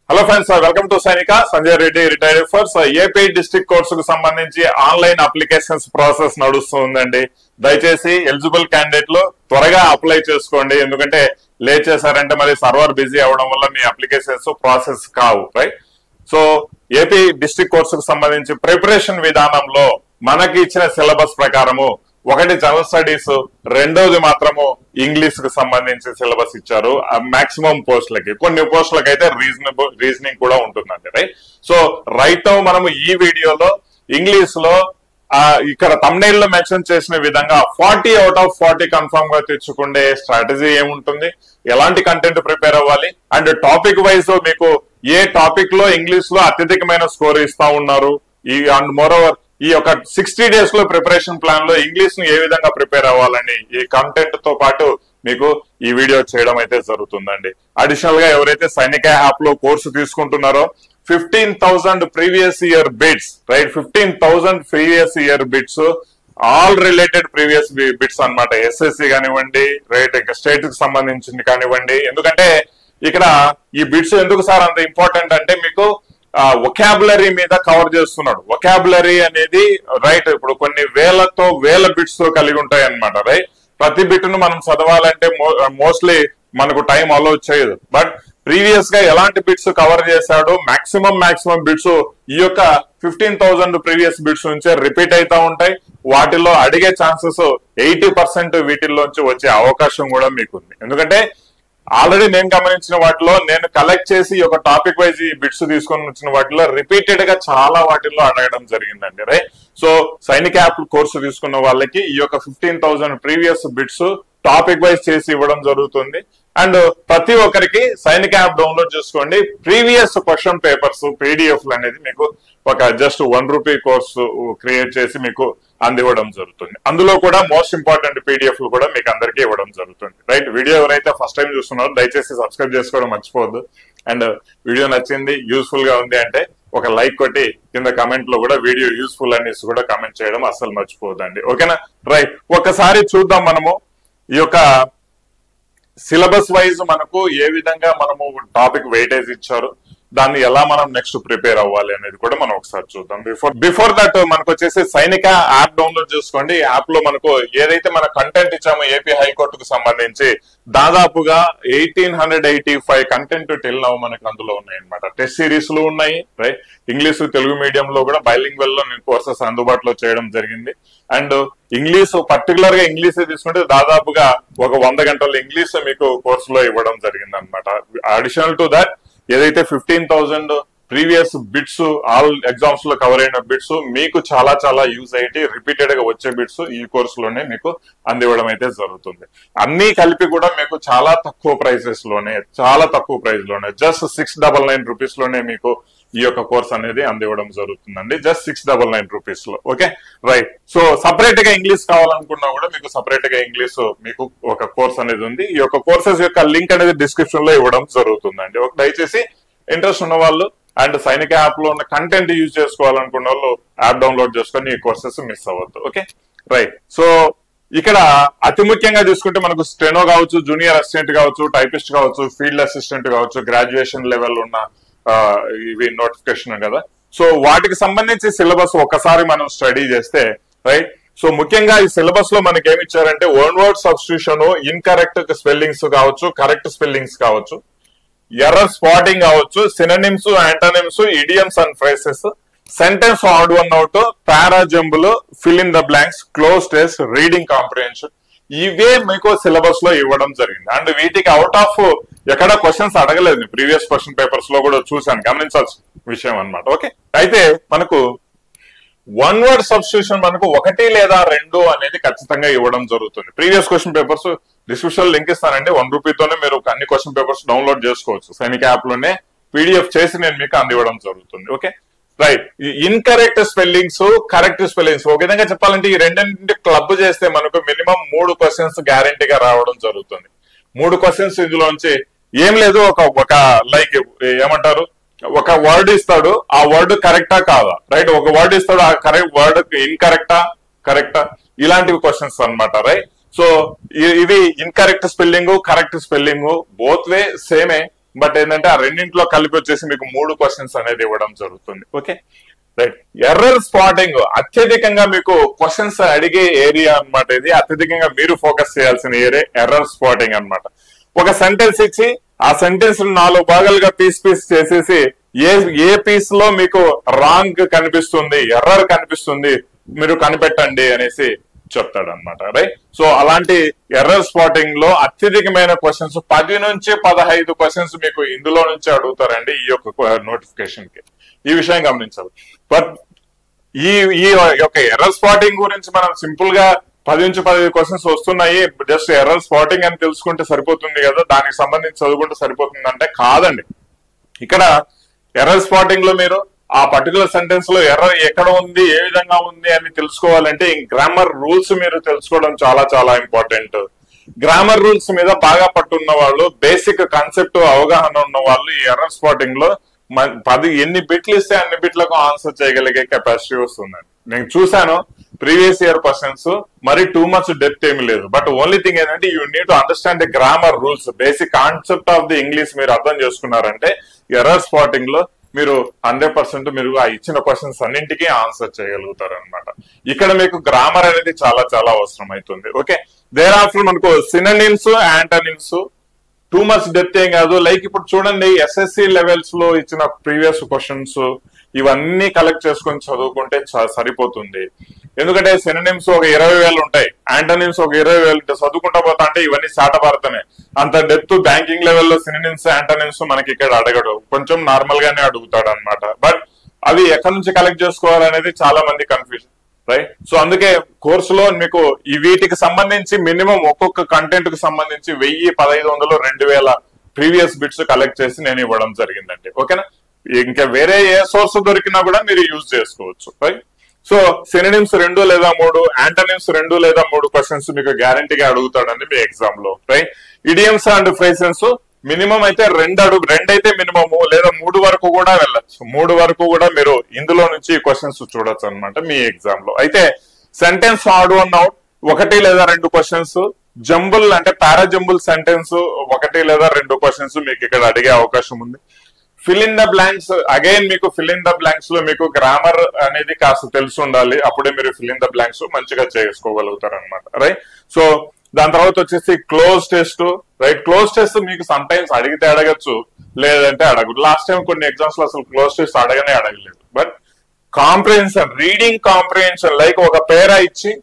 Hello friends, welcome to సైనిక. Sanjay Reddy, retired force. AP district course కు సంబంధించి ఆన్లైన్ అప్లికేషన్స్ ప్రాసెస్ నడుస్తుందండి. దయచేసి ఎలిజిబుల్ క్యాండిడేట్లు త్వరగా అప్లై చేసుకోండి. ఎందుకంటే లేట్ చేశారంటే మరి సర్వర్ బిజీ అవడం వల్ల మీ అప్లికేషన్స్ ప్రాసెస్ కావు. Right. So AP district course కు సంబంధించి ప్రిపరేషన్ విధానంలో మనకి ఇచ్చిన సిలబస్ ప్రకారము ఒకటి జనరల్ స్టడీస్, రెండోది మాత్రము ఇంగ్లీష్ కు సంబంధించి సిలబస్ ఇచ్చారు. మాక్సిమం పోస్టులకి, కొన్ని పోస్టులకి అయితే రీజనింగ్ కూడా ఉంటుందండి. రైట్. సో రైట్ నౌ మనము ఈ వీడియోలో ఇంగ్లీష్ లో ఇక్కడ thumbnail లో మెన్షన్ చేసిన విధంగా 40 out of 40 కన్ఫర్మ్ గా తెచ్చుకునే స్ట్రాటజీ ఏముంటుంది, ఎలాంటి కంటెంట్ ప్రిపేర్ అవ్వాలి, అండ్ టాపిక్ వైజ్ మీకు ఏ టాపిక్ లో ఇంగ్లీష్ లో అత్యధికమైన స్కోర్ ఇస్తా ఉన్నారు, అండ్ మోరోవర్ ఈ యొక్క 60 days లో ప్రిపరేషన్ ప్లాన్ లో ఇంగ్లీష్ ను ఏ విధంగా ప్రిపేర్ అవ్వాలని ఈ కంటెంట్ తో పాటు మీకు ఈ వీడియో చేయడం అయితే జరుగుతుందండి. అడిషనల్ గా ఎవరైతే సైనిక యాప్ లో కోర్సు తీసుకుంటున్నారో 15,000 previous year bits, right, 15,000 previous year bits, all related previous bits అన్నమాట. ఎస్ఎస్సి కానివ్వండి, రైట్, ఇంకా స్టేట్ కి సంబంధించింది కానివ్వండి. ఎందుకంటే ఇక్కడ ఈ బిట్స్ ఎందుకు సార్ అంత ఇంపార్టెంట్ అంటే మీకు వొకాబులరీ మీద కవర్ చేస్తున్నాడు. వొకాబులరీ అనేది రైట్ ఇప్పుడు కొన్ని వేల బిట్స్ తో కలిగి ఉంటాయి అన్నమాట. రైట్. ప్రతి బిట్ ను మనం చదవాలంటే మోస్ట్లీ మనకు టైం అలౌ చేయదు. బట్ ప్రీవియస్ గా ఎలాంటి బిట్స్ కవర్ చేశాడు, మాక్సిమం బిట్స్ ఈ యొక్క 15,000 ప్రీవియస్ బిట్స్ నుంచే రిపీట్ అవుతా ఉంటాయి. వాటిలో అడిగే ఛాన్సెస్ 80% వీటిల్లోంచి వచ్చే అవకాశం కూడా మీకుంది. ఎందుకంటే ఆల్రెడీ నేను గమనించిన వాటిలో, నేను కలెక్ట్ చేసి ఒక టాపిక్ వైజ్ ఈ బిట్స్ తీసుకొని వచ్చిన వాటిలో రిపీటెడ్ గా చాలా వాటిల్లో అడగడం జరిగిందండి. రైట్. సో సైనిక యాప్ కోర్సు తీసుకున్న వాళ్ళకి ఈ యొక్క 15,000 ప్రీవియస్ బిట్స్ టాపిక్ వైజ్ చేసి ఇవ్వడం జరుగుతుంది. అండ్ ప్రతి ఒక్కరికి సైనిక యాప్ డౌన్లోడ్ చేసుకోండి. ప్రీవియస్ క్వశ్చన్ పేపర్స్ పీడిఎఫ్ అనేది మీకు ఒక జస్ట్ ₹1 కోర్సు క్రియేట్ చేసి మీకు అందివ్వడం జరుగుతుంది. అందులో కూడా మోస్ట్ ఇంపార్టెంట్ పీడిఎఫ్ కూడా మీకు అందరికీ ఇవ్వడం జరుగుతుంది. రైట్. వీడియో ఎవరైతే ఫస్ట్ టైం చూస్తున్నారో దయచేసి సబ్స్క్రైబ్ చేసుకోవడం మర్చిపోవద్దు. అండ్ వీడియో నచ్చింది, యూస్ఫుల్ గా ఉంది అంటే ఒక లైక్ కొట్టి కింద కమెంట్ లో కూడా వీడియో యూస్ఫుల్ అనేసి కూడా కమెంట్ చేయడం అస్సలు మర్చిపోవద్దండి. ఓకేనా. రైట్. ఒకసారి చూద్దాం మనము ఈ యొక్క సిలబస్ వైజ్ మనకు ఏ విధంగా మనము టాపిక్ వెయిటేజ్ ఇచ్చారు, దాన్ని ఎలా మనం నెక్స్ట్ ప్రిపేర్ అవ్వాలి అనేది కూడా మనం ఒకసారి చూద్దాం. బిఫోర్ దట్ మనకు వచ్చేసి సైనిక యాప్ డౌన్లోడ్ చేసుకోండి. యాప్ లో మనకు ఏదైతే మన కంటెంట్ ఇచ్చామో ఏపీ హైకోర్టుకు సంబంధించి దాదాపుగా 1885 కంటెంట్ టిల్ నౌ మనకు అందులో ఉన్నాయి అనమాట. టెస్ట్ సిరీస్ లో ఉన్నాయి. రైట్. ఇంగ్లీష్ తెలుగు మీడియం లో కూడా బైలింగ్వెల్ లో నేను కోర్సెస్ అందుబాటులో చేయడం జరిగింది. అండ్ ఇంగ్లీష్ పర్టికులర్ గా ఇంగ్లీష్ తీసుకుంటే దాదాపుగా ఒక 100 గంటల ఇంగ్లీష్ మీకు కోర్సులో ఇవ్వడం జరిగింది అనమాట. అడిషనల్ టు దట్ ఏదైతే 15,000 ప్రీవియస్ బిట్స్ ఆల్ ఎగ్జామ్స్ లో కవర్ అయిన బిట్స్ మీకు చాలా యూజ్ అయ్యి రిపీటెడ్ గా వచ్చే బిట్స్ ఈ కోర్సులోనే మీకు అందివ్వడం అయితే జరుగుతుంది. అన్ని కలిపి కూడా మీకు చాలా తక్కువ ప్రైస్ లోనే జస్ట్ 699 రూపీస్ లోనే మీకు ఈ యొక్క కోర్స్ అనేది అందివ్వడం జరుగుతుందండి. జస్ట్ 699 రూపీస్ లో. ఓకే. రైట్. సో సపరేట్ గా ఇంగ్లీష్ కావాలనుకున్నా కూడా మీకు సపరేట్ గా ఇంగ్లీష్ మీకు ఒక కోర్స్ అనేది ఉంది. ఈ యొక్క కోర్సెస్ యొక్క లింక్ అనేది డిస్క్రిప్షన్ లో ఇవ్వడం జరుగుతుందండి. దయచేసి ఇంట్రెస్ట్ ఉన్న వాళ్ళు అండ్ సైనిక యాప్ లో ఉన్న కంటెంట్ యూజ్ చేసుకోవాలనుకున్న వాళ్ళు యాప్ డౌన్లోడ్ చేసుకొని ఈ కోర్సెస్ మిస్ అవ్వద్దు. ఓకే. రైట్. సో ఇక్కడ అతి ముఖ్యంగా తీసుకుంటే మనకు స్టెనో కావచ్చు, జూనియర్ అసిస్టెంట్ కావచ్చు, టైపిస్ట్ కావచ్చు, ఫీల్డ్ అసిస్టెంట్ కావచ్చు, గ్రాడ్యుయేషన్ లెవెల్ ఉన్న ఇవి నోటిఫికేషన్ కదా. సో వాటికి సంబంధించి సిలబస్ ఒకసారి మనం స్టడీ చేస్తే, రైట్. సో ముఖ్యంగా ఈ సిలబస్ లో మనకి ఏమి ఇచ్చారంటే one word substitution, incorrect spellings కావచ్చు, కరెక్ట్ స్పెల్లింగ్స్ కావచ్చు, ఎర్రర్ స్పాటింగ్ కావచ్చు, synonyms, antonyms, idioms and phrases, sentence odd one out, parajumble, fill in the blanks, cloze test, reading comprehension, ఇవే మీకు సిలబస్ లో ఇవ్వడం జరిగింది. అండ్ వీటికి అవుట్ ఆఫ్ ఎక్కడ క్వశ్చన్స్ అడగలేదు. ప్రీవియస్ క్వశ్చన్ పేపర్స్ లో కూడా చూసాను, గమనించాల్సిన విషయం అనమాట. ఓకే. అయితే మనకు వన్ వర్డ్ సబ్స్టిట్యూషన్ మనకు 1 లేదా 2 అనేది ఖచ్చితంగా ఇవ్వడం జరుగుతుంది. Previous question papers description link ఇస్తానండి. ₹1 తోనే మీరు అన్ని క్వశ్చన్ పేపర్స్ డౌన్లోడ్ చేసుకోవచ్చు. సైనిక యాప్ లోనే పీడిఎఫ్ చేసి నేను మీకు అందివ్వడం జరుగుతుంది. Okay. Right. Incorrect spellings, correct spellings, ఒక విధంగా చెప్పాలంటే ఈ రెండింటి క్లబ్ చేస్తే మనకు మినిమం 3 క్వశ్చన్స్ గ్యారంటీగా రావడం జరుగుతుంది. 3 క్వశ్చన్స్ ఇందులోంచి ఏం లేదు, ఒక లైక్ ఏమంటారు, ఒక వర్డ్ ఇస్తాడు, ఆ వర్డ్ కరెక్టా కాదా, రైట్. ఒక వర్డ్ ఇస్తాడు, ఆ కరెక్ట్ వర్డ్ కరెక్టా, ఇలాంటివి క్వశ్చన్స్ అన్నమాట. రైట్. సో ఇది incorrect spelling, correct spelling both వే సేమే. బట్ ఏంటంటే ఆ రెండింటిలో కలిపి వచ్చేసి మీకు 3 క్వశ్చన్స్ అనేది ఇవ్వడం జరుగుతుంది. Okay right. ఎర్రర్ స్పాటింగ్ అత్యధికంగా మీకు క్వశ్చన్స్ అడిగే ఏరియా అన్నమాట. ఇది అత్యధికంగా మీరు ఫోకస్ చేయాల్సిన ఏరియా ఎర్రర్ స్పాటింగ్ అన్నమాట. ఒక సెంటెన్స్ ఇచ్చి ఆ సెంటెన్స్ 4 భాగాలుగా పీస్ చేసేసి ఏ పీస్ లో మీకు రాంగ్ కనిపిస్తుంది, ఎర్రర్ కనిపిస్తుంది, మీరు కనిపెట్టండి అనేసి చెప్తాడు అనమాట. రైట్. సో అలాంటి ఎర్రర్ స్పాటింగ్ లో అత్యధికమైన క్వశ్చన్స్ 10 నుంచి 15 క్వశ్చన్స్ మీకు ఇందులో నుంచి అడుగుతారండి ఈ యొక్క నోటిఫికేషన్ కి. ఈ విషయం గమనించాలి. బట్ ఈ యొక్క ఎర్రర్ స్పాటింగ్ గురించి మనం సింపుల్ గా 10 నుంచి 15 క్వశ్చన్స్ వస్తున్నాయి, జస్ట్ ఎర్రర్ స్పాటింగ్ అని తెలుసుకుంటే సరిపోతుంది కదా, దానికి సంబంధించి చదువుకుంటే సరిపోతుంది అంటే కాదండి. ఇక్కడ ఎర్రర్ స్పాటింగ్ లో మీరు ఆ పర్టికులర్ సెంటెన్స్ లో ఎర్రర్ ఎక్కడ ఉంది, ఏ విధంగా ఉంది అని తెలుసుకోవాలంటే గ్రామర్ రూల్స్ మీరు తెలుసుకోవడం చాలా చాలా ఇంపార్టెంట్. గ్రామర్ రూల్స్ మీద బాగా పట్టున్న వాళ్ళు, బేసిక్ కాన్సెప్ట్ అవగాహన ఉన్న వాళ్ళు ఈ ఎర్రర్ స్పాటింగ్ లో ఎన్ని బిట్లు ఇస్తే అన్ని బిట్లకు ఆన్సర్ చేయగలిగే కెపాసిటీ వస్తుందండి. నేను చూసాను ప్రీవియస్ ఇయర్ క్వశ్చన్స్, మరి టూ మచ్ డెప్త్ ఏమి లేదు. బట్ ఓన్లీ థింగ్ ఏంటంటే you need to understand the grammar rules, basic concept of the English మీరు అర్థం చేసుకున్నారంటే ఎర్రర్ స్పాటింగ్ లో మీరు 100% మీరు ఆ ఇచ్చిన క్వశ్చన్స్ అన్నింటికీ ఆన్సర్ చేయగలుగుతారు అనమాట. ఇక్కడ మీకు గ్రామర్ అనేది చాలా చాలా అవసరం అవుతుంది. ఓకే, దేర్ ఆఫ్టర్ మనకు synonyms, antonyms too much depth ఏం కాదు. లైక్ ఇప్పుడు చూడండి ఎస్ఎస్సి లెవెల్స్ లో ఇచ్చిన ప్రీవియస్ క్వశ్చన్స్ ఇవన్నీ కలెక్ట్ చేసుకొని చదువుకుంటే సరిపోతుంది. ఎందుకంటే సినోనిమ్స్ ఒక 20,000 ఉంటాయి, యాంటోనిమ్స్ ఒక 20,000 ఉంటాయి. చదువుకుంటా పోతా అంటే ఇవన్నీ శాటభారతమే. అంత డెప్త్ బ్యాంకింగ్ లెవెల్లో సినోనిమ్స్, యాంటోనిమ్స్ మనకి ఇక్కడ అడగడు, కొంచెం నార్మల్ గానే అడుగుతాడు అనమాట. బట్ అవి ఎక్కడి నుంచి కలెక్ట్ చేసుకోవాలనేది చాలా మంది కన్ఫ్యూజన్. రైట్. సో అందుకే కోర్సులో మీకు ఈ వీటికి సంబంధించి మినిమం ఒక్కొక్క కంటెంట్ కు సంబంధించి 1000, 1500, 2000 ప్రీవియస్ బిట్స్ కలెక్ట్ చేసి నేను ఇవ్వడం జరిగిందండి. ఓకేనా, ఇంకా వేరే ఏ సోర్స్ దొరికినా కూడా మీరు యూజ్ చేసుకోవచ్చు. రైట్. సో సినోనిమ్స్ 2 లేదా 3, యాంటోనిమ్స్ 2 లేదా 3 క్వశ్చన్స్ మీకు గ్యారంటీగా అడుగుతాడండి మీ ఎగ్జామ్ లో. Right. Idioms and phrases minimum అయితే 2 అయితే మినిమము, లేదా 3 వరకు కూడా వెళ్ళచ్చు. 3 వరకు కూడా మీరు ఇందులో నుంచి క్వశ్చన్స్ చూడొచ్చు అనమాట మీ ఎగ్జామ్ లో. అయితే సెంటెన్స్ ఆడ్ వన్ అవుట్ 1 లేదా 2 క్వశ్చన్స్, జంబుల్ అంటే పారాజంబుల్ సెంటెన్స్ 1 లేదా 2 క్వశ్చన్స్ మీకు ఇక్కడ అడిగే అవకాశం ఉంది. Fill in the blanks again మీకు ఫిల్ ఇన్ ద బ్లాంక్స్ లో మీకు గ్రామర్ అనేది కాస్త తెలిసి ఉండాలి, అప్పుడే మీరు ఫిల్ ఇన్ ద బ్లాంక్స్ మంచిగా చేసుకోగలుగుతారు అనమాట. రైట్. సో దాని తర్వాత వచ్చేసి cloze test. Right. Cloze test మీకు సమ్ టైమ్స్ అడిగితే అడగచ్చు, లేదంటే అడగదు. లాస్ట్ టైం కొన్ని ఎగ్జామ్స్ లో అసలు క్లోజ్ టెస్ట్ అడగలేదు. But comprehension, reading comprehension, like ఒక పేరా ఇచ్చి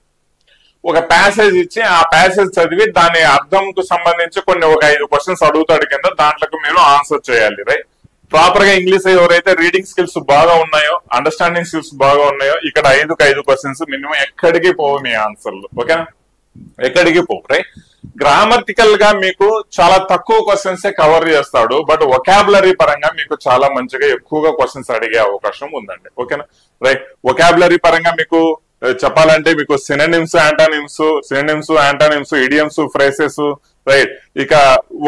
ఒక ప్యాసేజ్ ఇచ్చి ఆ ప్యాసేజ్ చదివి దాని అర్థంకు సంబంధించి ఒక 5 క్వశ్చన్స్ అడుగుతాడు కింద, దాంట్లోకి మీరు ఆన్సర్ చేయాలి. రైట్. ప్రాపర్ గా ఇంగ్లీష్ ఎవరైతే రీడింగ్ స్కిల్స్ బాగా ఉన్నాయో, అండర్స్టాండింగ్ స్కిల్స్ బాగా ఉన్నాయో, ఇక్కడ 5 క్వశ్చన్స్ మినిమం ఎక్కడికి పోవు మీ ఆన్సర్లు. ఓకేనా, ఎక్కడికి పోవు. రైట్. గ్రామటికల్ గా మీకు చాలా తక్కువ క్వశ్చన్స్ కవర్ చేస్తాడు, బట్ వొకాబులరీ పరంగా మీకు చాలా మంచిగా ఎక్కువగా క్వశ్చన్స్ అడిగే అవకాశం ఉందండి. ఓకేనా. రైట్. వొకాబులరీ పరంగా మీకు చెప్పాలంటే మీకు synonyms, antonyms, idioms, phrases. Right. ఇక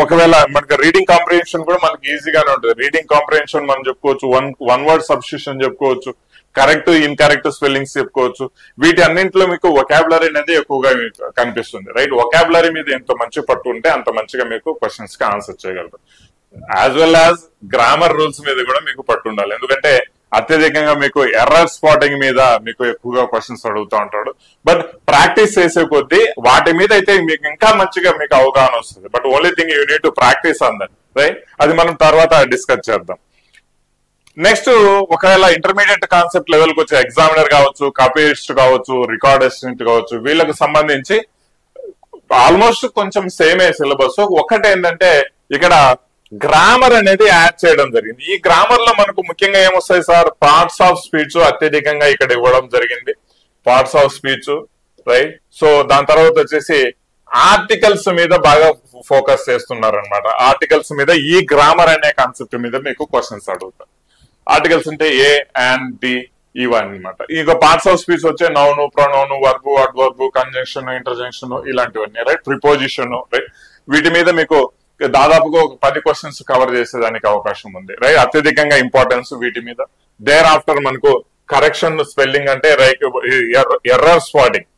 ఒకవేళ మనకి రీడింగ్ కాంప్రిహెన్షన్ కూడా మనకి ఈజీగానే ఉంటుంది. రీడింగ్ కాంప్రిహెన్షన్ మనం చెప్పుకోవచ్చు, వన్ వర్డ్ సబ్స్టిట్యూషన్ చెప్పుకోవచ్చు, కరెక్ట్ ఇన్కరెక్ట్ స్పెల్లింగ్స్ చెప్పుకోవచ్చు. వీటి అన్నింటిలో మీకు వొకాబులరీ అనేది ఎక్కువగా కనిపిస్తుంది. రైట్. వొకాబులరీ మీద ఎంత మంచి పట్టు ఉంటే అంత మంచిగా మీకు క్వశ్చన్స్ కి ఆన్సర్ చేయగలరు. As well as grammar rules మీద కూడా మీకు పట్టు ఉండాలి. ఎందుకంటే అత్యధికంగా మీకు ఎర్రర్ స్పాటింగ్ మీద మీకు ఎక్కువగా క్వశ్చన్స్ అడుగుతూ ఉంటాడు. బట్ ప్రాక్టీస్ చేసే కొద్దీ వాటి మీద అయితే మీకు ఇంకా మంచిగా మీకు అవగాహన వస్తుంది. But only thing you need to practice on that. Right. అది మనం తర్వాత డిస్కస్ చేద్దాం. నెక్స్ట్ ఒకవేళ ఇంటర్మీడియట్ కాన్సెప్ట్ లెవెల్ కి వచ్చే ఎగ్జామినర్ కావచ్చు, కాపీయిస్ట్ కావచ్చు, రికార్డ్ అసిస్టెంట్ కావచ్చు, వీళ్ళకి సంబంధించి ఆల్మోస్ట్ కొంచెం సేమే సిలబస్. ఒకటి ఏంటంటే ఇక్కడ గ్రామర్ అనేది యాడ్ చేయడం జరిగింది. ఈ గ్రామర్ లో మనకు ముఖ్యంగా ఏమొస్తాయి సార్, పార్ట్స్ ఆఫ్ స్పీచ్ అత్యధికంగా ఇక్కడ ఇవ్వడం జరిగింది. Parts of speech. Right. So దాని తర్వాత వచ్చేసి ఆర్టికల్స్ మీద బాగా ఫోకస్ చేస్తున్నారు అనమాట. ఆర్టికల్స్ మీద ఈ గ్రామర్ అనే కాన్సెప్ట్ మీద మీకు క్వశ్చన్స్ అడుగుతారు. ఆర్టికల్స్ అంటే ఏ అండ్ ది ఇవన్నమాట. ఇక పార్ట్స్ ఆఫ్ స్పీచ్ వచ్చే noun, pronoun, verb, adverb, conjunction, ఇంటర్జంక్షన్ ఇలాంటివన్నీ. రైట్. ప్రిపోజిషన్. రైట్. వీటి మీద మీకు దాదాపుగా ఒక 10 క్వశ్చన్స్ కవర్ చేసేదానికి అవకాశం ఉంది. రైట్. అత్యధికంగా ఇంపార్టెన్స్ వీటి మీద. దేర్ ఆఫ్టర్ మనకు కరెక్షన్, స్పెల్లింగ్ అంటే రైట్, ఎర్రర్ స్పాటింగ్,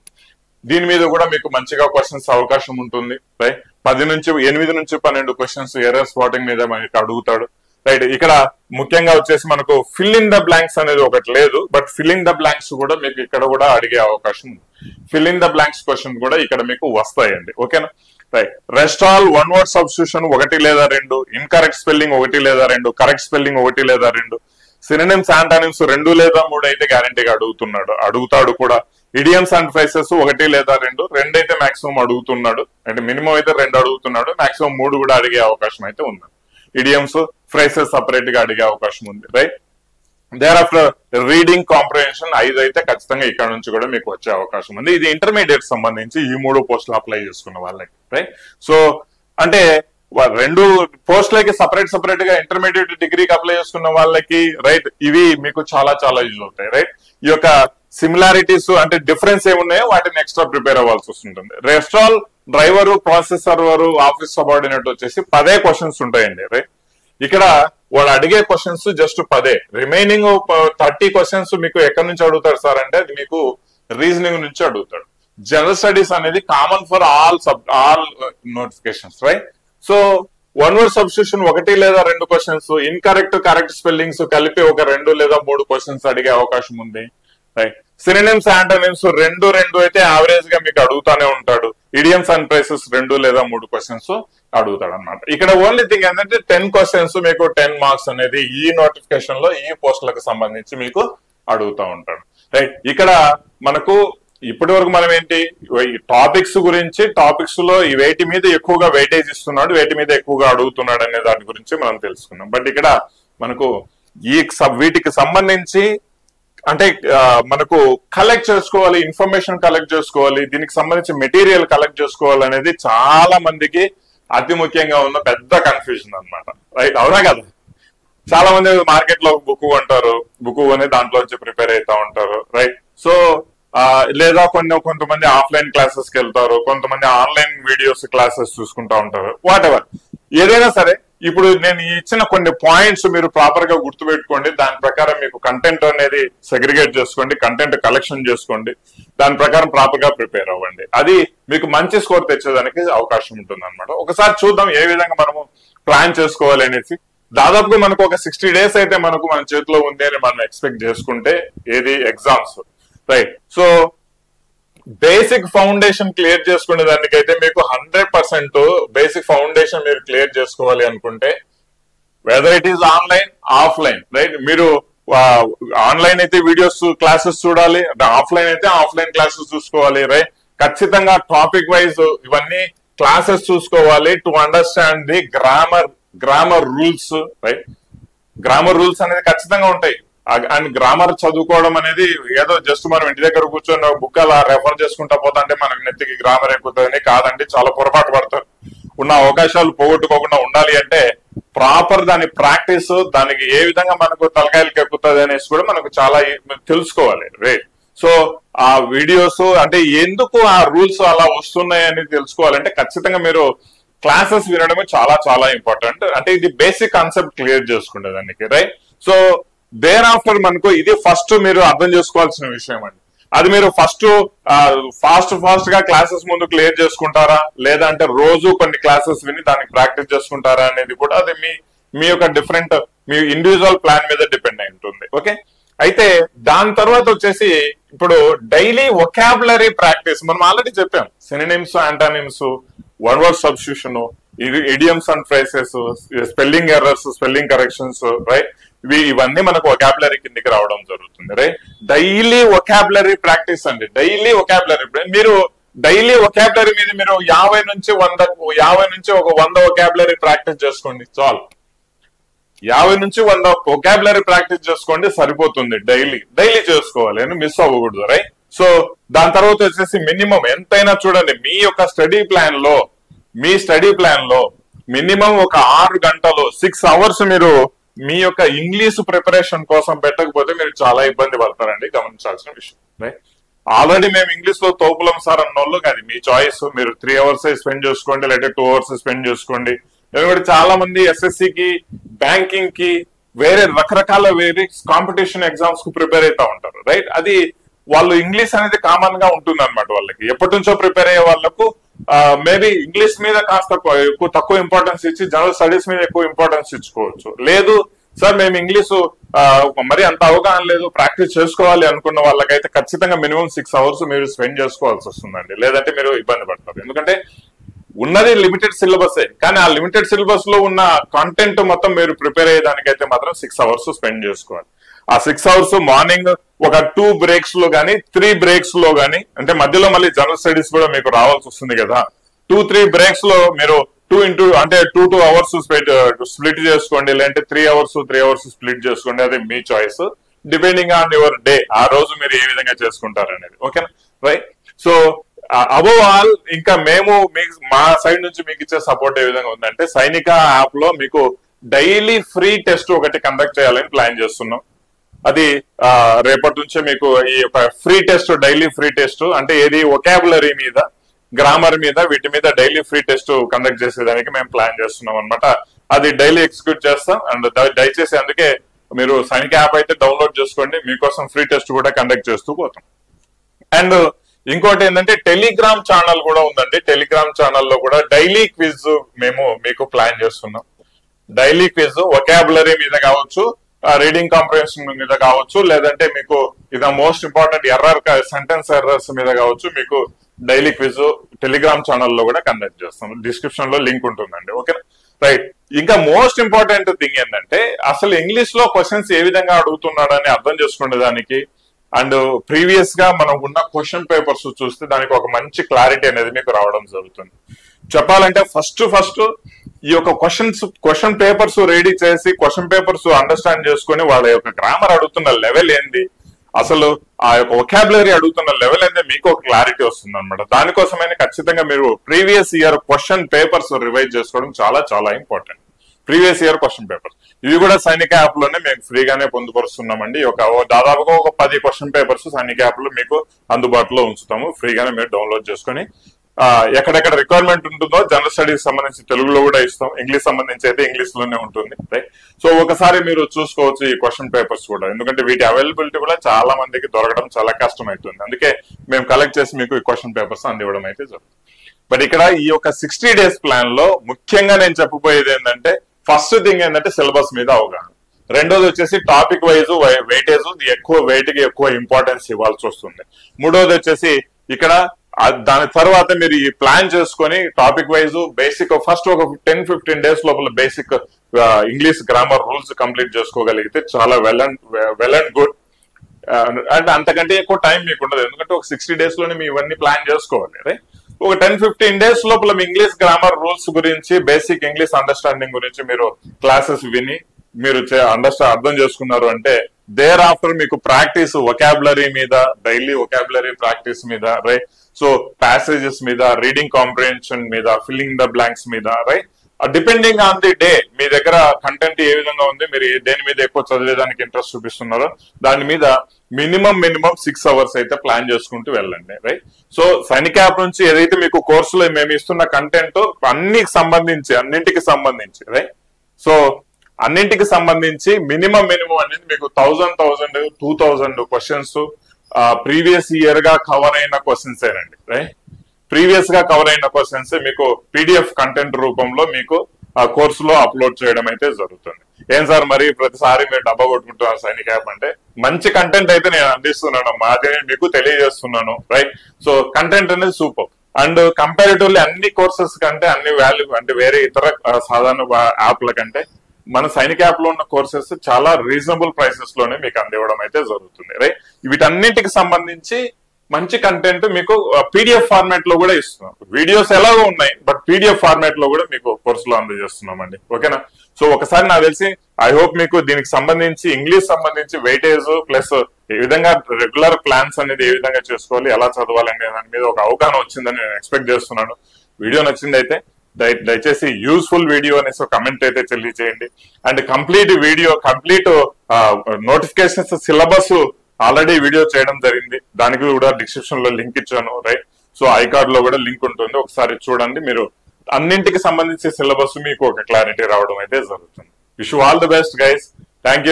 దీని మీద కూడా మీకు మంచిగా క్వశ్చన్స్ అవకాశం ఉంటుంది. రైట్. 8 నుంచి 12 క్వశ్చన్స్ ఎర్రర్ స్పాటింగ్ మీద మనకి అడుగుతాడు. రైట్, ఇక్కడ ముఖ్యంగా వచ్చేసి మనకు ఫిల్ ఇన్ ద బ్లాంక్స్ అనేది ఒకటి లేదు, but fill in the blanks కూడా మీకు ఇక్కడ కూడా అడిగే అవకాశం ఉంది. Fill in the blanks question కూడా ఇక్కడ మీకు వస్తాయండి. ఓకేనా? Right, rest all one word substitution 1 లేదా 2, ఇన్కరెక్ట్ స్పెల్లింగ్ 1 లేదా 2, కరెక్ట్ స్పెల్లింగ్ 1 లేదా 2, సినోనిమ్స్ యాంటోనిమ్స్ 2 లేదా 3 అయితే గ్యారంటీగా అడుగుతాడు కూడా. ఇడియమ్స్ అండ్ ఫ్రేసెస్ 1 లేదా 2 అయితే మాక్సిమం అడుగుతున్నాడు. అంటే మినిమం అయితే 2 అడుగుతున్నాడు, మాక్సిమం 3 కూడా అడిగే అవకాశం అయితే ఉంది. ఇడియమ్స్ ఫ్రేసెస్ సపరేట్ గా అడిగే అవకాశం ఉంది. Right, there after reading comprehension 5 అయితే ఖచ్చితంగా ఇక్కడ నుంచి కూడా మీకు వచ్చే అవకాశం ఉంది. ఇది ఇంటర్మీడియట్ సంబంధించి ఈ 3 పోస్టులు అప్లై చేసుకున్న వాళ్ళకి. రైట్, సో అంటే 2 పోస్టులకి సపరేట్ గా ఇంటర్మీడియట్ డిగ్రీకి అప్లై చేసుకున్న వాళ్ళకి రైట్ ఇవి మీకు చాలా యూజ్ అవుతాయి. రైట్, ఈ యొక్క సిమిలారిటీస్ అంటే డిఫరెన్స్ ఏమున్నాయో వాటిని ఎక్స్ట్రా ప్రిపేర్ అవ్వాల్సి వస్తుంటుంది. రెస్టాల్ driver, process server, office subordinate వచ్చేసి 10 క్వశ్చన్స్ ఉంటాయండి. రైట్, ఇక్కడ వాడు అడిగే క్వశ్చన్స్ జస్ట్ 10. రిమైనింగ్ 30 క్వశ్చన్స్ మీకు ఎక్కడి నుంచి అడుగుతాడు సార్ అంటే అది మీకు రీజనింగ్ నుంచి అడుగుతాడు. జనరల్ స్టడీస్ అనేది common for all notifications. Right, so one word substitution 1 లేదా 2 క్వశ్చన్స్, ఇన్కరెక్ట్ కరెక్ట్ స్పెల్లింగ్స్ కలిపి ఒక 2 లేదా 3 క్వశ్చన్స్ అడిగే అవకాశం ఉంది. రైట్, సినోనిమ్స్ యాంటోనిమ్స్ 2 అయితే యావరేజ్ గా మీకు అడుగుతానే ఉంటాడు. ఇడియమ్స్ అండ్ ఫ్రేసెస్ 2 లేదా 3 క్వశ్చన్స్ అడుగుతాడు అనమాట. ఇక్కడ ఓన్లీ థింగ్ ఏంటంటే 10 క్వశ్చన్స్ మీకు 10 మార్క్స్ అనేది ఈ నోటిఫికేషన్ లో ఈ పోస్టులకు సంబంధించి మీకు అడుగుతూ ఉంటాడు. రైట్, ఇక్కడ మనకు ఇప్పటి వరకు మనం ఏంటి టాపిక్స్ గురించి, టాపిక్స్ లో వేటి మీద ఎక్కువగా వెయిటేజ్ ఇస్తున్నాడు, వేటి మీద ఎక్కువగా అడుగుతున్నాడు అనే దాని గురించి మనం తెలుసుకున్నాం. బట్ ఇక్కడ మనకు వీటికి సంబంధించి అంటే మనకు కలెక్ట్ చేసుకోవాలి, ఇన్ఫర్మేషన్ కలెక్ట్ చేసుకోవాలి, దీనికి సంబంధించి మెటీరియల్ కలెక్ట్ చేసుకోవాలి అనేది చాలా మందికి అతి ముఖ్యంగా ఉన్న పెద్ద కన్ఫ్యూజన్ అనమాట. రైట్, అవునా కదా? చాలా మంది మార్కెట్ లో బుక్ కొంటారు, బుక్ కొని దాంట్లో నుంచి ప్రిపేర్ అవుతా ఉంటారు. రైట్, సో లేదా కొంతమంది ఆఫ్లైన్ క్లాసెస్ కి వెళ్తారు, కొంతమంది ఆన్లైన్ వీడియోస్ క్లాసెస్ చూసుకుంటా ఉంటారు. వాట్ ఎవర్ ఏదైనా సరే, ఇప్పుడు నేను ఇచ్చిన కొన్ని పాయింట్స్ మీరు ప్రాపర్ గా గుర్తుపెట్టుకోండి. దాని ప్రకారం మీకు కంటెంట్ అనేది సెగ్రిగేట్ చేసుకోండి, కంటెంట్ కలెక్షన్ చేసుకోండి, దాని ప్రకారం ప్రాపర్ గా ప్రిపేర్ అవ్వండి. అది మీకు మంచి స్కోర్ తెచ్చేదానికి అవకాశం ఉంటుంది అనమాట. ఒకసారి చూద్దాం ఏ విధంగా మనము ప్లాన్ చేసుకోవాలి అనేసి. దాదాపుగా మనకు ఒక 60 days అయితే మన చేతిలో ఉంది అని మనం ఎక్స్పెక్ట్ చేసుకుంటే ఏది exams. Right, so basic foundation clear చేసుకునే దానికైతే మీకు 100% బేసిక్ ఫౌండేషన్ మీరు క్లియర్ చేసుకోవాలి అనుకుంటే whether it is online offline. Right, మీరు ఆన్లైన్ అయితే వీడియోస్ క్లాసెస్ చూడాలి, ఆఫ్లైన్ అయితే ఆఫ్లైన్ క్లాసెస్ చూసుకోవాలి. రైట్, ఖచ్చితంగా టాపిక్ వైజ్ ఇవన్నీ క్లాసెస్ చూసుకోవాలి to understand the grammar rules. Right, grammar rules అనేది ఖచ్చితంగా ఉంటాయి. అండ్ గ్రామర్ చదువుకోవడం అనేది ఏదో జస్ట్ మనం ఇంటి దగ్గర కూర్చొని బుక్ అలా రెఫర్ చేసుకుంటా పోతా అంటే మనకు నెత్తికి గ్రామర్ ఎక్కుతుందని కాదండి, చాలా పొరపాటు పడతారు. ఉన్న అవకాశాలు పోగొట్టుకోకుండా ఉండాలి అంటే ప్రాపర్ దాని ప్రాక్టీస్, దానికి ఏ విధంగా మనకు తలకాయలకు ఎక్కుతుంది అనేసి కూడా మనకు చాలా తెలుసుకోవాలి. రైట్, సో ఆ వీడియోస్ అంటే ఎందుకు ఆ రూల్స్ అలా వస్తున్నాయి అని తెలుసుకోవాలంటే ఖచ్చితంగా మీరు క్లాసెస్ వినడమే చాలా ఇంపార్టెంట్. అంటే ఇది బేసిక్ కాన్సెప్ట్ క్లియర్ చేసుకునే దానికి. రైట్, సో దేర్ ఆఫ్టర్ మనకు ఇది ఫస్ట్ మీరు అర్థం చేసుకోవాల్సిన విషయం అండి. అది మీరు ఫాస్ట్ గా క్లాసెస్ ముందు క్లియర్ చేసుకుంటారా, లేదంటే రోజు కొన్ని క్లాసెస్ విని దానికి ప్రాక్టీస్ చేసుకుంటారా అనేది కూడా అది మీ యొక్క డిఫరెంట్ మీ ఇండివిజువల్ ప్లాన్ మీద డిపెండ్ అయి ఉంటుంది. ఓకే, అయితే దాని తర్వాత వచ్చేసి ఇప్పుడు డైలీ వొకాబులరీ ప్రాక్టీస్ మనం ఆల్రెడీ చెప్పాం. Synonyms, antonyms, one word substitution, idioms and phrases, spelling errors, spelling corrections. Right, ఇవన్నీ మనకు వొకాబులరీ కిందకి రావడం జరుగుతుంది. రైట్, డైలీ వొకాబులరీ ప్రాక్టీస్ అండి. డైలీ వొకాబులరీ మీరు డైలీ వొకాబులరీ మీద మీరు 50 నుంచి 100 వొకాబులరీ ప్రాక్టీస్ చేసుకోండి చాలు. 50 నుంచి 100 వొకాబులరీ ప్రాక్టీస్ చేసుకోండి సరిపోతుంది. డైలీ చేసుకోవాలి అని మిస్ అవ్వకూడదు. రైట్, సో దాని తర్వాత వచ్చేసి మినిమం ఎంతైనా చూడండి మీ యొక్క స్టడీ ప్లాన్ లో మినిమం ఒక 6 గంటలు 6 hours మీరు మీ యొక్క ఇంగ్లీష్ ప్రిపరేషన్ కోసం పెట్టకపోతే మీరు చాలా ఇబ్బంది పడతారండి, గమనించాల్సిన విషయం. రైట్, ఆల్రెడీ మేము ఇంగ్లీష్ లో తోపులం సార్ అన్నోళ్ళు అది మీ చాయిస్. మీరు 3 hours స్పెండ్ చేసుకోండి, లేదా 2 hours స్పెండ్ చేసుకోండి. ఎందుకంటే చాలా మంది ఎస్ఎస్సికి, బ్యాంకింగ్ కి, వేరే రకరకాల కాంపిటీషన్ ఎగ్జామ్స్ కు ప్రిపేర్ అవుతా ఉంటారు. రైట్, అది వాళ్ళు ఇంగ్లీష్ అనేది కామన్ గా ఉంటుంది అనమాట. వాళ్ళకి ఎప్పటి నుంచో ప్రిపేర్ అయ్యే వాళ్ళకు మేబీ ఇంగ్లీష్ మీద కాస్త తక్కువ ఇంపార్టెన్స్ ఇచ్చి జనరల్ స్టడీస్ మీద ఎక్కువ ఇంపార్టెన్స్ ఇచ్చుకోవచ్చు. లేదు సార్ మేము ఇంగ్లీషు మరి అంత అవగాహన లేదు, ప్రాక్టీస్ చేసుకోవాలి అనుకున్న వాళ్ళకైతే ఖచ్చితంగా మినిమం 6 hours మీరు స్పెండ్ చేసుకోవాల్సి వస్తుందండి. లేదంటే మీరు ఇబ్బంది పడతారు. ఎందుకంటే ఉన్నది లిమిటెడ్ సిలబస్, కానీ ఆ లిమిటెడ్ సిలబస్ లో ఉన్న కంటెంట్ మొత్తం మీరు ప్రిపేర్ అయ్యేదానికైతే మాత్రం 6 hours స్పెండ్ చేసుకోవాలి. ఆ 6 hours మార్నింగ్ ఒక 2 breaks లో గానీ 3 breaks లో గానీ, అంటే మధ్యలో మళ్ళీ జనరల్ స్టడీస్ కూడా మీకు రావాల్సి వస్తుంది కదా, 2-3 breaks లో మీరు 2 hours స్ప్లిట్ చేసుకోండి, లేదంటే 3 hours స్ప్లిట్ చేసుకోండి. అది మీ choice, depending on your day. ఆ రోజు మీరు ఏ విధంగా చేసుకుంటారు అనేది. ఓకేనా, రైట్. సో అబోవ్ ఆల్ ఇంకా మేము మా సైడ్ నుంచి మీకు ఇచ్చే సపోర్ట్ ఏ విధంగా ఉందంటే, సైనిక యాప్ లో మీకు డైలీ ఫ్రీ టెస్ట్ ఒకటి కండక్ట్ చేయాలని ప్లాన్ చేస్తున్నాం. అది రేపటి నుంచే మీకు ఈ free test, daily free test అంటే ఏది వొకాబులరీ మీద, గ్రామర్ మీద, వీటి మీద డైలీ ఫ్రీ టెస్ట్ కండక్ట్ చేసేదానికి మేము ప్లాన్ చేస్తున్నాం అనమాట. అది డైలీ ఎగ్జిక్యూట్ చేస్తాం. అండ్ దయచేసి అందుకే మీరు సైనిక యాప్ అయితే డౌన్లోడ్ చేసుకోండి, మీకోసం ఫ్రీ టెస్ట్ కూడా కండక్ట్ చేస్తూ పోతాం. అండ్ ఇంకోటి ఏంటంటే టెలిగ్రామ్ ఛానల్ కూడా ఉందండి. టెలిగ్రామ్ ఛానల్లో కూడా డైలీ క్విజ్ మేము మీకు ప్లాన్ చేస్తున్నాం. డైలీ క్విజ్ వొకాబులరీ మీద కావచ్చు, రీడింగ్ కాంప్రిహెన్షన్ మీద కావచ్చు, లేదంటే మీకు ఇది మోస్ట్ ఇంపార్టెంట్ సెంటెన్స్ ఎర్రర్స్ మీద కావచ్చు, మీకు డైలీ క్విజ్ టెలిగ్రామ్ ఛానల్లో కూడా కండక్ట్ చేస్తాం. డిస్క్రిప్షన్ లో లింక్ ఉంటుందండి. Okay, right. ఇంకా మోస్ట్ ఇంపార్టెంట్ థింగ్ ఏంటంటే, అసలు ఇంగ్లీష్ లో క్వశ్చన్స్ ఏ విధంగా అడుగుతున్నాడని అర్థం చేసుకునే దానికి అండ్ ప్రీవియస్ గా మనం ఉన్న క్వశ్చన్ పేపర్స్ చూస్తే దానికి ఒక మంచి క్లారిటీ అనేది మీకు రావడం జరుగుతుంది. చెప్పాలంటే ఫస్ట్ ఈ యొక్క క్వశ్చన్ పేపర్స్ రెడీ చేసి, క్వశ్చన్ పేపర్స్ అండర్స్టాండ్ చేసుకుని వాళ్ళ యొక్క గ్రామర్ అడుగుతున్న లెవెల్ ఏంది, అసలు ఆ యొక్క వొకాబులరీ అడుగుతున్న లెవెల్ ఏంది మీకు ఒక క్లారిటీ వస్తుంది అనమాట. దానికోసమైనా ఖచ్చితంగా మీరు previous year question papers revise చేసుకోవడం చాలా చాలా important. Previous year question papers ఇవి కూడా సైనిక యాప్ లోనే మేము ఫ్రీగానే పొందుపరుస్తున్నామండి. దాదాపుగా ఒక 10 క్వశ్చన్ పేపర్స్ సైనిక యాప్ లో మీకు అందుబాటులో ఉంచుతాము. ఫ్రీగానే మీరు డౌన్లోడ్ చేసుకుని ఎక్కడెక్కడ రిక్వైర్మెంట్ ఉంటుందో జనరల్ స్టడీస్ సంబంధించి తెలుగులో కూడా ఇస్తాం, ఇంగ్లీష్ సంబంధించి అయితే ఇంగ్లీష్ లోనే ఉంటుంది. రైట్. సో ఒకసారి మీరు చూసుకోవచ్చు ఈ క్వశ్చన్ పేపర్స్ కూడా, ఎందుకంటే వీటి అవైలబిలిటీ కూడా చాలా మందికి దొరకడం చాలా కష్టం అవుతుంది. అందుకే మేము కలెక్ట్ చేసి మీకు ఈ క్వశ్చన్ పేపర్స్ అందివ్వడం అయితే జరుగుతుంది. బట్ ఇక్కడ ఈ యొక్క 60 days ప్లాన్ లో ముఖ్యంగా నేను చెప్పబోయేది ఏంటంటే, ఫస్ట్ థింగ్ ఏంటంటే సిలబస్ మీద అవగాహన. రెండోది వచ్చేసి టాపిక్ వైజ్ వెయిటేజ్, ఎక్కువ వెయిట్ కి ఎక్కువ ఇంపార్టెన్స్ ఇవ్వాల్సి వస్తుంది. మూడోది వచ్చేసి ఇక్కడ దాని తర్వాత మీరు ఈ ప్లాన్ చేసుకొని టాపిక్ వైజ్ బేసిక్ ఫస్ట్ ఒక 10-15 days లోపల basic English grammar rules complete చేసుకోగలిగితే చాలా వెల్ అండ్ గుడ్. అంటే అంతకంటే ఎక్కువ టైం మీకు ఉండదు, ఎందుకంటే ఒక 60 days లోనే మీ ఇవన్నీ ప్లాన్ చేసుకోవాలి. రైట్. ఒక 10-15 days లోపల మీ ఇంగ్లీష్ గ్రామర్ రూల్స్ గురించి, బేసిక్ ఇంగ్లీష్ అండర్స్టాండింగ్ గురించి మీరు క్లాసెస్ విని మీరు అర్థం చేసుకున్నారు అంటే, దేర్ ఆఫ్టర్ మీకు ప్రాక్టీస్ వొకాబులరీ మీద, డైలీ వొకాబులరీ ప్రాక్టీస్ మీద, రైట్. సో ప్యాసేజెస్ మీద, రీడింగ్ కాంప్రిహెన్షన్ మీద, ఫిల్లింగ్ ద బ్లాంక్స్ మీద, right. Depending on the day మీ దగ్గర కంటెంట్ ఏ విధంగా ఉంది, మీరు దేని మీద ఎక్కువ చదివేదానికి ఇంట్రెస్ట్ చూపిస్తున్నారో దాని మీద మినిమం 6 hours అయితే ప్లాన్ చేసుకుంటూ వెళ్ళండి. రైట్. సో సైనిక యాప్ నుంచి ఏదైతే మీకు కోర్సులో మేము ఇస్తున్న కంటెంట్ అన్నింటికి సంబంధించి రైట్. సో అన్నింటికి సంబంధించి మినిమం అనేది మీకు 1000-2000 క్వశ్చన్స్ ప్రీవియస్ ఇయర్ గా కవర్ అయిన క్వశ్చన్స్ ఏనండి. రైట్. ప్రీవియస్ గా కవర్ అయిన క్వశ్చన్స్ మీకు PDF కంటెంట్ రూపంలో మీకు ఆ కోర్సులో అప్లోడ్ చేయడం అయితే జరుగుతుంది. ఏం సార్ మరి ప్రతిసారి మీరు డబ్బా కొట్టుకుంటున్నారు సైనిక యాప్ అంటే, మంచి కంటెంట్ అయితే నేను అందిస్తున్నాను, మాది మీకు తెలియజేస్తున్నాను. రైట్. సో కంటెంట్ అనేది సూపర్. అండ్ కంపారిటివ్లీ అన్ని కోర్సెస్ కంటే, అన్ని వాల్యూ అంటే వేరే ఇతర సాధారణ యాప్ల కంటే మన సైనిక యాప్ లో ఉన్న కోర్సెస్ చాలా రీజనబుల్ ప్రైసెస్ లోనే మీకు అందివ్వడం అయితే జరుగుతుంది. రైట్. వీటన్నిటికి సంబంధించి మంచి కంటెంట్ మీకు PDF ఫార్మాట్ లో కూడా ఇస్తున్నాం. వీడియోస్ ఎలాగో ఉన్నాయి, బట్ PDF ఫార్మాట్ లో కూడా మీకు కోర్సులో అందజేస్తున్నామండి. ఓకేనా. సో ఒకసారి నాకు తెలిసి ఐ హోప్ మీకు దీనికి సంబంధించి ఇంగ్లీష్ సంబంధించి వెయిటేజ్ ప్లస్ ఏ విధంగా రెగ్యులర్ ప్లాన్స్ అనేది ఏ విధంగా చేసుకోవాలి, ఎలా చదవాలి అనే దాని మీద ఒక అవగాహన వచ్చిందని నేను ఎక్స్పెక్ట్ చేస్తున్నాను. వీడియో నచ్చింది అయితే దయచేసి యూస్ఫుల్ వీడియో అనేసి కమెంట్ అయితే తెలియజేయండి. And complete notifications syllabus already video చేయడం జరిగింది, దానికి కూడా డిస్క్రిప్షన్ లో లింక్ ఇచ్చాను. రైట్. సో ఐకార్డ్ లో కూడా లింక్ ఉంటుంది, ఒకసారి చూడండి. మీరు అన్నింటికి సంబంధించి సిలబస్ మీకు ఒక క్లారిటీ రావడం అయితే జరుగుతుంది. Wish all the best guys. Thank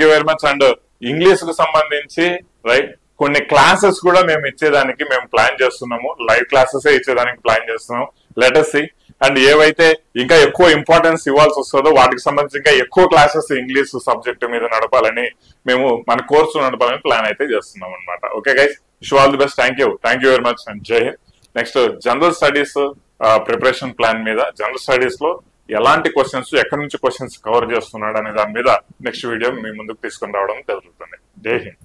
you very much. And English కు సంబంధించి రైట్ కొన్ని క్లాసెస్ కూడా మేము ఇచ్చేదానికి మేము ప్లాన్ చేస్తున్నాము, లైవ్ క్లాసెస్ ఇచ్చేదానికి ప్లాన్ చేస్తున్నాము. లెటర్స్ సి అండ్ ఏవైతే ఇంకా ఎక్కువ ఇంపార్టెన్స్ ఇవ్వాల్సి వస్తుందో వాటికి సంబంధించి ఇంకా ఎక్కువ క్లాసెస్ ఇంగ్లీష్ సబ్జెక్ట్ మీద నడపాలని మేము మన కోర్సు నడపాలని ప్లాన్ అయితే చేస్తున్నాం అనమాట. Okay guys, wish all the best. Thank you very much and Jai Hind. Next general studies preparation plan మీద, జనరల్ స్టడీస్ లో ఎలాంటి క్వశ్చన్స్, ఎక్కడి నుంచి క్వశ్చన్స్ కవర్ చేస్తున్నాడు అనే దాని మీద నెక్స్ట్ వీడియో మీ ముందుకు తీసుకుని రావడం జరుగుతుంది. జై హింద్.